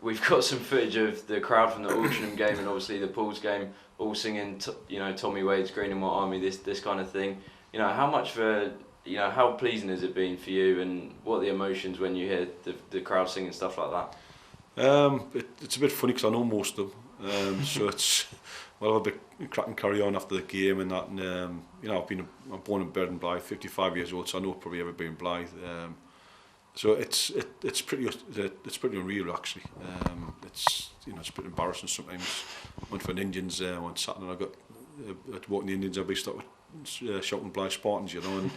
We've got some footage of the crowd from the Altrincham game and obviously the Pools game, all singing, Tommy Wade's Green and White Army, this kind of thing. How much for, how pleasing has it been for you, and what are the emotions when you hear the crowd singing stuff like that? It's a bit funny because I know most of them, so it's well, I'll have a bit crack and carry on after the game and that. And I'm born and bred in Blythe, 55 years old, so I know I've probably ever been in Blythe. So it's pretty unreal actually. It's a bit embarrassing sometimes. Went for an Indians one Saturday, and I got walking the Indians. Everybody started shouting Blythe Spartans, and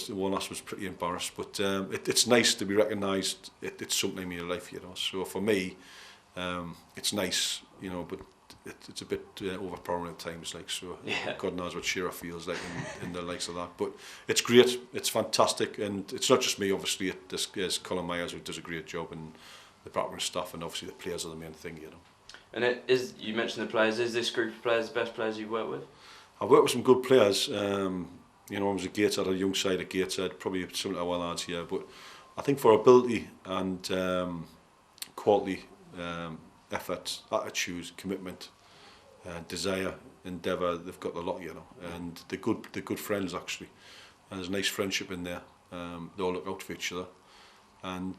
one last was pretty embarrassed. But it's nice to be recognised. It's something in your life, So for me, it's nice, but it's a bit overpowering at times, so yeah. God knows what Shearer feels like in the likes of that. But it's great, it's fantastic, and it's not just me, obviously. There's Colin Myers, who does a great job, and the background staff, and obviously the players are the main thing, And you mentioned the players. Is this group of players the best players you've worked with? I've worked with some good players. I was at Gateshead, a young side at Gateshead, probably similar to our lads here. But I think for ability and quality, effort, attitude, commitment, desire, endeavour, they've got a lot, and they're good friends actually. And there's a nice friendship in there. They all look out for each other, and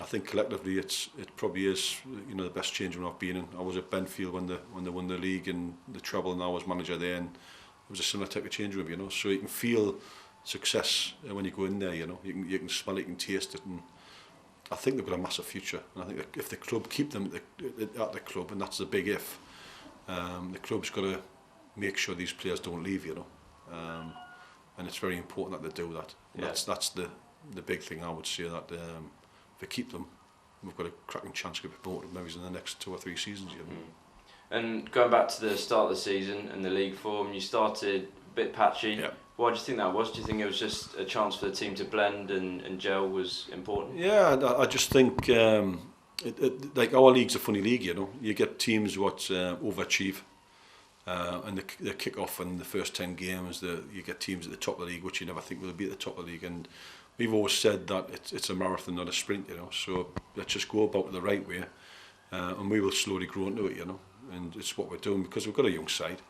I think collectively it probably is the best change room I've been in. I was at Benfield when they won the league and the treble, and I was manager there, and it was a similar type of change room, So you can feel success when you go in there, You can smell it, you can taste it, and I think they've got a massive future. And I think that if the club keep them at the club, and that's the big if, the club's got to make sure these players don't leave, and it's very important that they do that. Yeah. That's the big thing, I would say, that if they keep them, we've got a cracking chance to get promoted maybe in the next 2 or 3 seasons. And going back to the start of the season and the league form, you started a bit patchy. Yeah. Why do you think that was? Do you think it was just a chance for the team to blend and gel was important? Yeah, I just think like our league's a funny league, You get teams what overachieve, and they kick off in the first 10 games. You get teams at the top of the league which you never think will be at the top of the league, and we've always said that it's a marathon, not a sprint, So let's just go about it the right way, and we will slowly grow into it, And it's what we're doing because we've got a young side,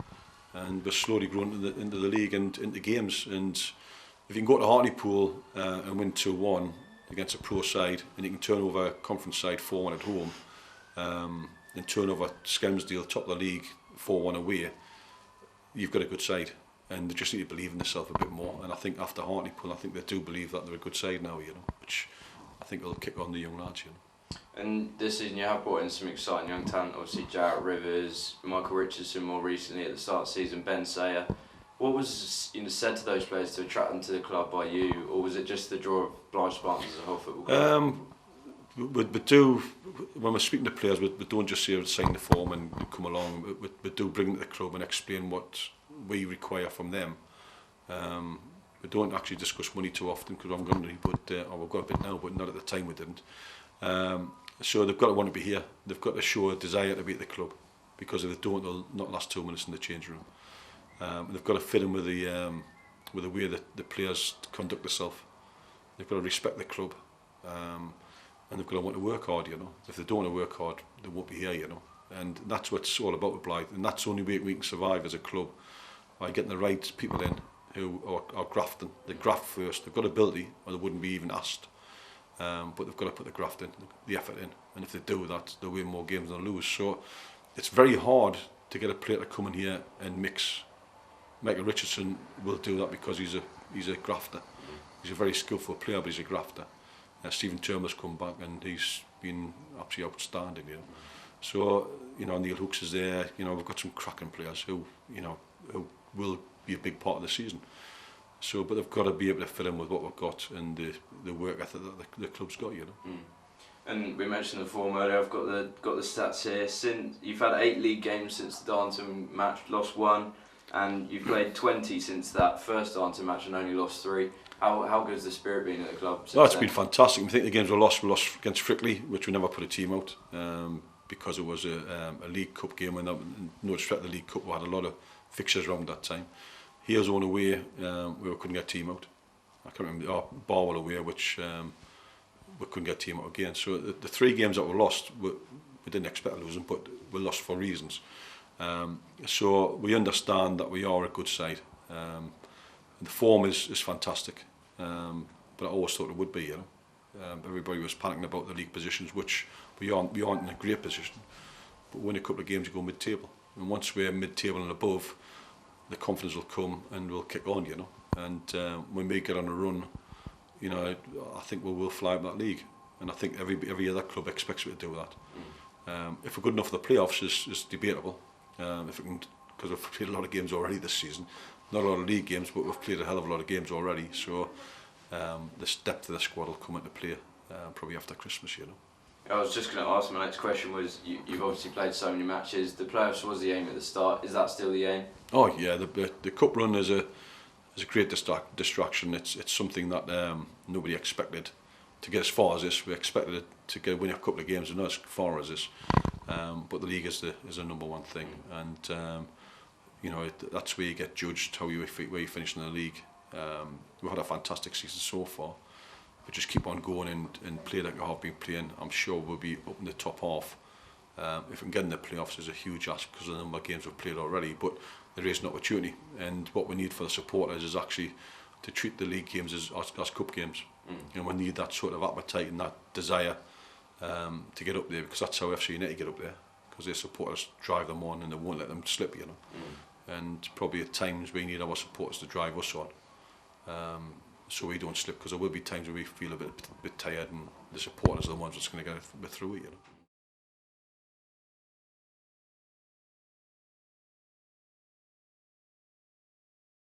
and we're slowly growing into the league and into games. And if you can go to Hartlepool and win 2-1 against a pro side, and you can turn over a conference side 4-1 at home, and turn over Skelmersdale, top of the league, 4-1 away, you've got a good side. And they just need to believe in themselves a bit more. And I think after Hartlepool, I think they do believe that they're a good side now, which I think will kick on the young lads, And this season you have brought in some exciting young talent, obviously Jarrett Rivers, Michael Richardson more recently at the start of the season, Ben Sayer. What was said to those players to attract them to the club by you, or was it just the draw of Blythe Spartans as a whole football club? We do, when we're speaking to players, we don't just say sign the form and come along. We do bring them to the club and explain what we require from them. We don't actually discuss money too often because I'm going to, but we've got a bit now, but not at the time we didn't. So they've got to want to be here. They've got to show a desire to be at the club, because if they don't, they'll not last 2 minutes in the change room. They've got to fit in with the way that the players conduct themselves. They've got to respect the club, and they've got to want to work hard. If they don't want to work hard, they won't be here. And that's what it's all about with Blythe, and that's the only way we can survive as a club, by getting the right people in who are grafting. They graft first. They've got ability, or they wouldn't be even asked. But they've got to put the graft in, the effort in, and if they do that, they'll win more games than lose. So it's very hard to get a player to come in here and mix. Michael Richardson will do that because he's a grafter. He's a very skillful player, but he's a grafter. Stephen Turner's come back and he's been absolutely outstanding. So Neil Hooks is there. We've got some cracking players who will be a big part of the season. So, but they've got to be able to fit in with what we've got and the work ethic that the club's got, And we mentioned the form earlier. I've got the stats here. Since you've had 8 league games since the Darlington match, lost 1, and you've played 20 since that first Darlington match and only lost 3. How good has the spirit been at the club? No, it's been fantastic. I think the games we lost against Frickley, which we never put a team out because it was a League Cup game, and no disrespect to the League Cup, we had a lot of fixtures around that time. Here's one away, we couldn't get a team out. I can't remember, Barwell away, which we couldn't get a team out again. So the 3 games that we lost, we didn't expect losing, but we lost for reasons. So we understand that we are a good side. The form is fantastic, but I always thought it would be. Everybody was panicking about the league positions, which we aren't in a great position. But win a couple of games, you go mid-table, and once we're mid-table and above, the confidence will come and we'll kick on. And when we get on a run, I think we will fly up that league, and I think every other club expects me to do that. If we're good enough for the playoffs is debatable. If we can, because we've played a lot of games already this season, not a lot of league games, but we've played a hell of a lot of games already. So the depth of the squad will come into play probably after Christmas. I was just going to ask, my next question was, you've obviously played so many matches. The playoffs was the aim at the start. Is that still the aim? Oh yeah, the cup run is a great distraction. It's something that nobody expected to get as far as this. We expected it to win a couple of games and not as far as this. But the league is the number one thing, and that's where you get judged, where you finish in the league. We've had a fantastic season so far. But just keep on going and play like we have been playing. I'm sure we'll be up in the top half. If we can get in the playoffs, is a huge ask because of the number of games we've played already. But there is an opportunity, and what we need for the supporters is actually to treat the league games as cup games. And we need that sort of appetite and that desire to get up there, because that's how A.F.C need to get up there, because their supporters drive them on and they won't let them slip. And probably at times we need our supporters to drive us on. So we don't slip, because there will be times where we feel a bit tired, and the supporters are the ones that's going to get us through it.